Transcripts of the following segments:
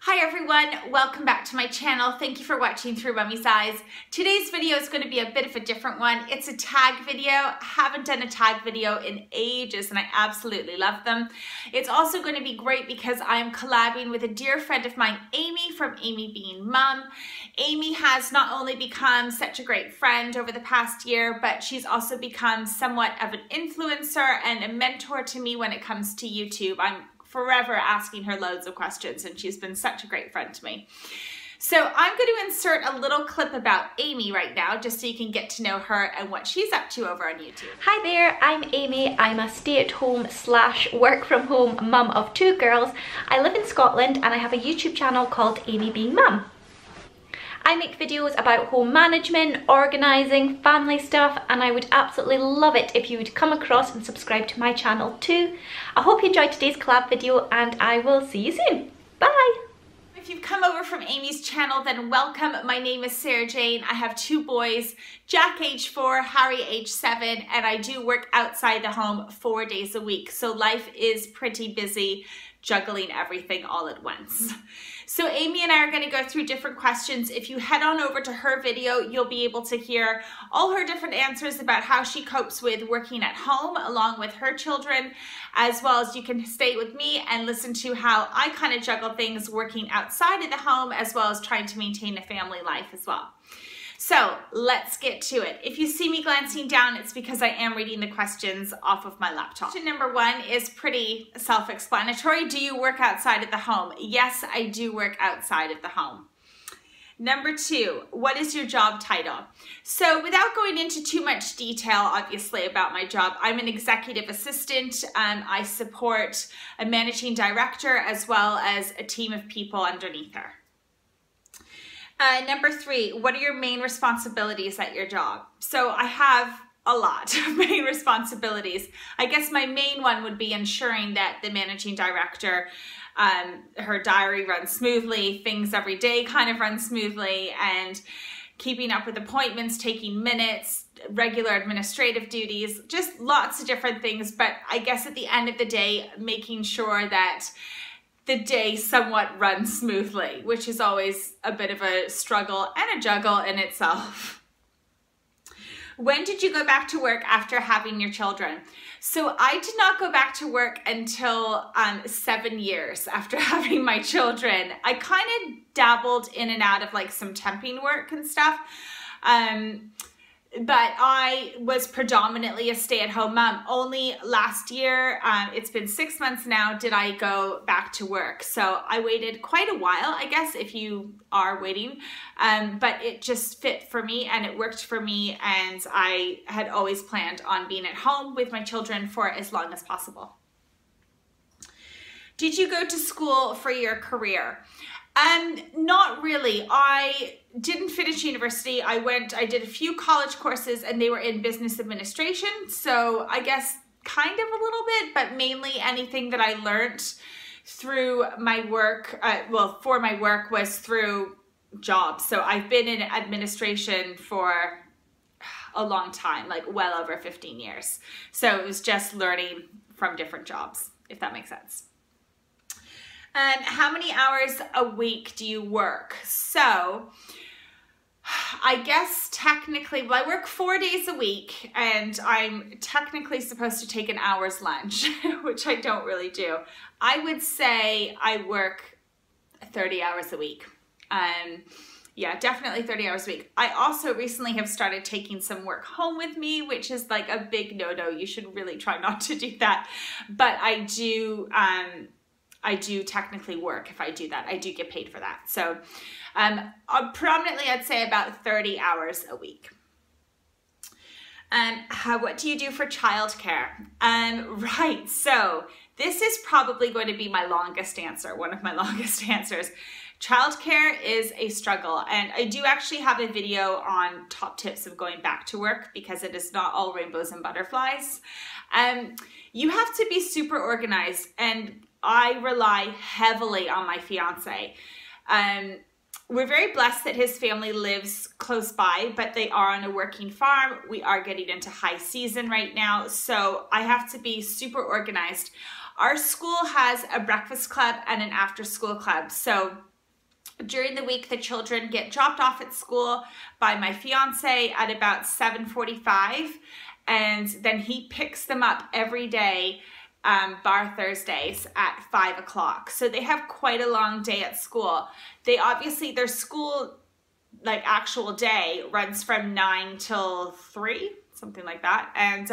Hi everyone, welcome back to my channel. Thank you for watching Through Mummy's Eyes. Today's video is going to be a bit of a different one. It's a tag video. I haven't done a tag video in ages and I absolutely love them. It's also going to be great because I'm collabing with a dear friend of mine, Amy from Amy Being Mum. Amy has not only become such a great friend over the past year, but she's also become somewhat of an influencer and a mentor to me when it comes to YouTube. I'm forever asking her loads of questions and she's been such a great friend to me. So I'm going to insert a little clip about Amy right now just so you can get to know her and what she's up to over on YouTube. Hi there, I'm Amy. I'm a stay-at-home / work-from-home mum of 2 girls. I live in Scotland and I have a YouTube channel called Amy Being Mum. I make videos about home management, organising, family stuff, and I would absolutely love it if you would come across and subscribe to my channel too. I hope you enjoyed today's collab video and I will see you soon. Bye! If you've come over from Amy's channel, then welcome. My name is Sarah Jane. I have 2 boys, Jack age 4, Harry age 7, and I do work outside the home 4 days a week. So life is pretty busy, juggling everything all at once. So Amy and I are going to go through different questions. If you head on over to her video, you'll be able to hear all her different answers about how she copes with working at home along with her children, as well as you can stay with me and listen to how I kind of juggle things working outside of the home as well as trying to maintain a family life as well. So let's get to it. If you see me glancing down, it's because I am reading the questions off of my laptop. Question number 1 is pretty self-explanatory. Do you work outside of the home? Yes, I do work outside of the home. Number 2, what is your job title? So without going into too much detail, obviously, about my job, I'm an executive assistant. I support a managing director as well as a team of people underneath her. Number 3, what are your main responsibilities at your job? So I have a lot of main responsibilities. I guess my main one would be ensuring that the managing director, her diary runs smoothly, things every day kind of run smoothly, and keeping up with appointments, taking minutes, regular administrative duties, just lots of different things. But I guess at the end of the day, making sure that the day somewhat runs smoothly, which is always a bit of a struggle and a juggle in itself. When did you go back to work after having your children? So I did not go back to work until 7 years after having my children. I kind of dabbled in and out of like some temping work and stuff. But I was predominantly a stay-at-home mom. Only last year, it's been 6 months now, did I go back to work. So I waited quite a while, I guess, if you are waiting. But it just fit for me and it worked for me. And I had always planned on being at home with my children for as long as possible. Did you go to school for your career? Not really. I didn't finish university. I did a few college courses and they were in business administration. So I guess kind of a little bit, but mainly anything that I learned through my work, for my work was through jobs. So I've been in administration for a long time, like well over 15 years. So it was just learning from different jobs, if that makes sense. How many hours a week do you work? So I guess technically, well, I work 4 days a week and I'm technically supposed to take an hour's lunch, which I don't really do. I would say I work 30 hours a week. Yeah, definitely 30 hours a week. I also recently have started taking some work home with me, which is like a big no-no. You should really try not to do that. But I do technically work if I do that. I do get paid for that. So predominantly I'd say about 30 hours a week. What do you do for childcare? Right, so this is probably going to be my longest answer, one of my longest answers. Childcare is a struggle, and I do actually have a video on top tips of going back to work because it is not all rainbows and butterflies. You have to be super organized, and I rely heavily on my fiance. We're very blessed that his family lives close by, but they are on a working farm. We are getting into high season right now, so I have to be super organized. Our school has a breakfast club and an after school club. So during the week, the children get dropped off at school by my fiance at about 7:45, and then he picks them up every day, bar Thursdays at 5 o'clock. So they have quite a long day at school. They obviously, their school, like actual day, runs from 9 till 3, something like that. And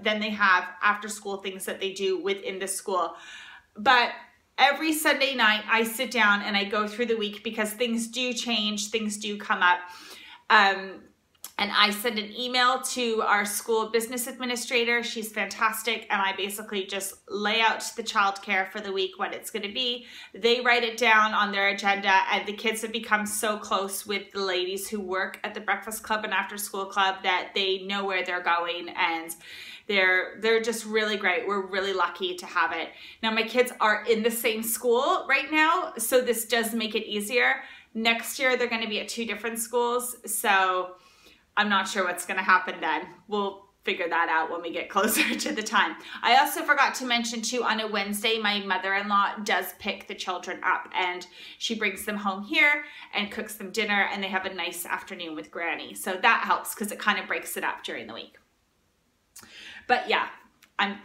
then they have after school things that they do within the school. But every Sunday night I sit down and I go through the week, because things do change, things do come up. And I send an email to our school business administrator. She's fantastic. And I basically just lay out the childcare for the week, what it's going to be. They write it down on their agenda, and the kids have become so close with the ladies who work at the breakfast club and after school club that they know where they're going, and they're just really great. We're really lucky to have it. Now, my kids are in the same school right now, so this does make it easier. Next year, they're going to be at 2 different schools, so I'm not sure what's going to happen then. We'll figure that out when we get closer to the time. I also forgot to mention too, on a Wednesday, my mother-in-law does pick the children up, and she brings them home here and cooks them dinner, and they have a nice afternoon with Granny. So that helps, because it kind of breaks it up during the week. But yeah,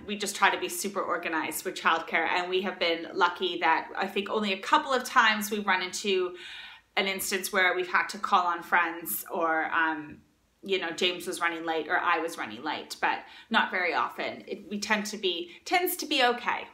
we just try to be super organized with childcare, and we have been lucky that I think only a couple of times we've run into an instance where we've had to call on friends, or you know, James was running late or I was running late, but not very often. Tends to be okay.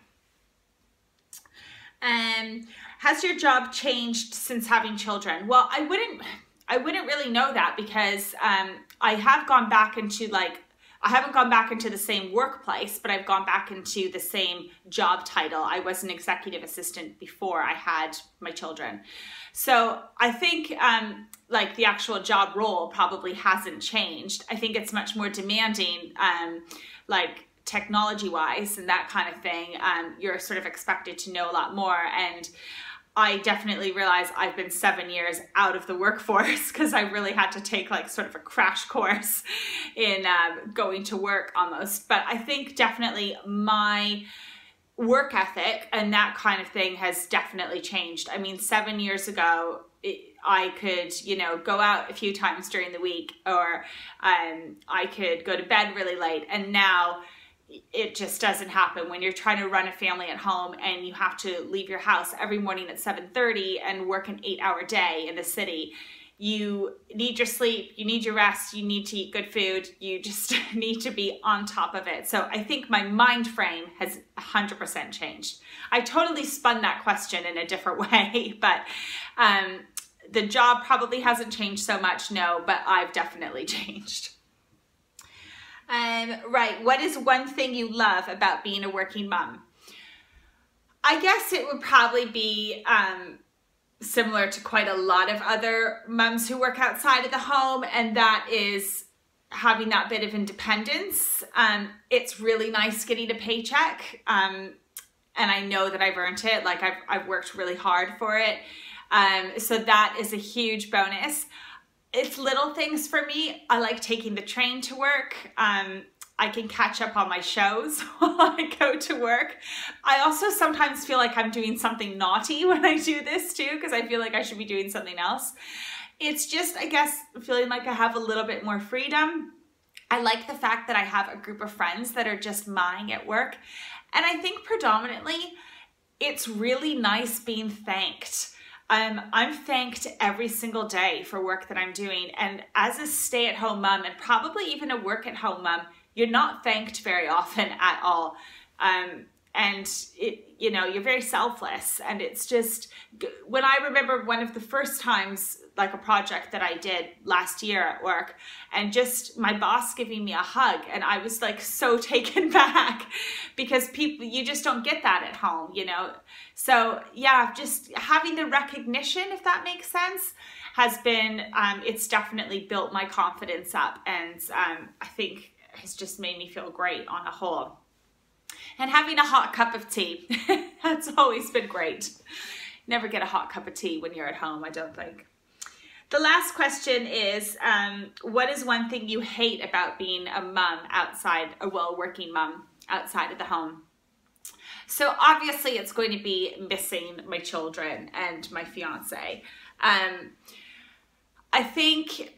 Has your job changed since having children? Well, I wouldn't really know that, because I have gone back into, like, I haven't gone back into the same workplace, but I've gone back into the same job title. I was an executive assistant before I had my children. So I think like the actual job role probably hasn't changed. I think it's much more demanding, like technology wise and that kind of thing. You're sort of expected to know a lot more. And I definitely realize I've been 7 years out of the workforce, because I really had to take like sort of a crash course in going to work almost. But I think definitely my work ethic and that kind of thing has definitely changed. I mean, 7 years ago, I could, you know, go out a few times during the week, or I could go to bed really late. And now it just doesn't happen when you're trying to run a family at home, and you have to leave your house every morning at 7:30 and work an 8-hour day in the city. You need your sleep, you need your rest, you need to eat good food, you just need to be on top of it. So I think my mind frame has 100% changed. I totally spun that question in a different way, but the job probably hasn't changed so much, no, but I've definitely changed. Right, what is one thing you love about being a working mom? I guess it would probably be similar to quite a lot of other moms who work outside of the home, and that is having that bit of independence. It's really nice getting a paycheck, and I know that I've earned it, like I've worked really hard for it, so that is a huge bonus. It's little things for me. I like taking the train to work. I can catch up on my shows while I go to work. I also sometimes feel like I'm doing something naughty when I do this too, because I feel like I should be doing something else. It's just, I guess, feeling like I have a little bit more freedom. I like the fact that I have a group of friends that are just mine at work. And I think predominantly it's really nice being thanked. I'm thanked every single day for work that I'm doing. And as a stay-at-home mom, and probably even a work-at-home mom, you're not thanked very often at all. And you know, you're very selfless. And it's just, when I remember one of the first times, like a project that I did last year at work, and just my boss giving me a hug, and I was like so taken back, because people, you just don't get that at home, you know? So yeah, just having the recognition, if that makes sense, has been, it's definitely built my confidence up, and I think has just made me feel great on a whole. And having a hot cup of tea, that's always been great. Never get a hot cup of tea when you're at home, I don't think. The last question is, what is one thing you hate about being a mom outside, a well-working mom outside of the home? So obviously it's going to be missing my children and my fiance. I think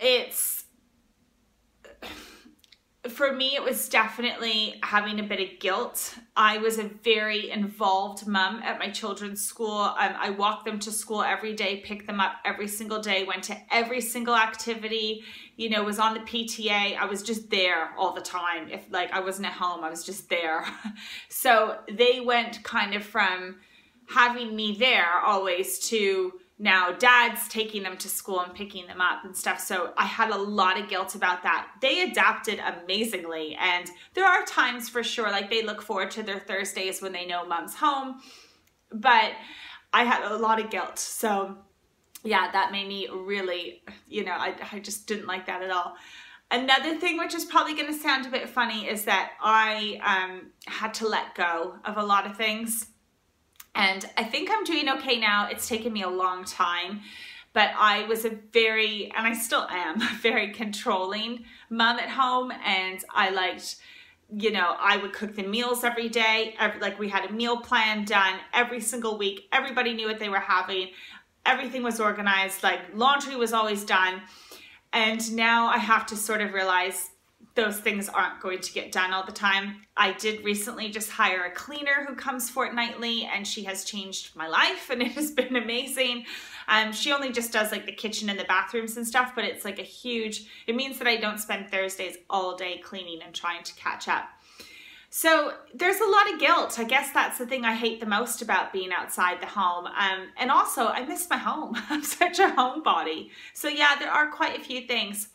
for me, it was definitely having a bit of guilt. I was a very involved mom at my children's school. I walked them to school every day, picked them up every single day, went to every single activity, you know, was on the PTA. I was just there all the time. If like I wasn't at home, I was just there. So they went kind of from having me there always to now dad's taking them to school and picking them up and stuff. So I had a lot of guilt about that. They adapted amazingly. And there are times for sure, like they look forward to their Thursdays when they know mom's home. But I had a lot of guilt. So yeah, that made me really, you know, I just didn't like that at all. Another thing, which is probably going to sound a bit funny, is that I had to let go of a lot of things. And I think I'm doing okay now. It's taken me a long time, but I was and I still am, a very controlling mom at home. And I liked, you know, I would cook the meals every day. Like we had a meal plan done every single week. Everybody knew what they were having. Everything was organized, like laundry was always done. And now I have to sort of realize those things aren't going to get done all the time. I did recently just hire a cleaner who comes fortnightly, and she has changed my life and it has been amazing. She only just does like the kitchen and the bathrooms and stuff, but it's like it means that I don't spend Thursdays all day cleaning and trying to catch up. So there's a lot of guilt. I guess that's the thing I hate the most about being outside the home. And also I miss my home. I'm such a homebody. So yeah, there are quite a few things.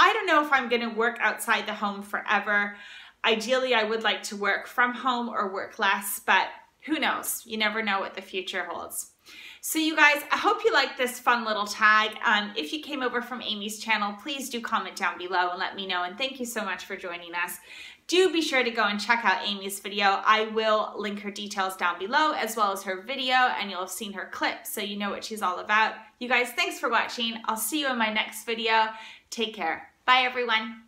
I don't know if I'm going to work outside the home forever. Ideally, I would like to work from home or work less, but who knows? You never know what the future holds. So you guys, I hope you liked this fun little tag. If you came over from Amy's channel, please do comment down below and let me know. And thank you so much for joining us. Do be sure to go and check out Amy's video. I will link her details down below as well as her video, and you'll have seen her clip so you know what she's all about. You guys, thanks for watching. I'll see you in my next video. Take care. Bye everyone.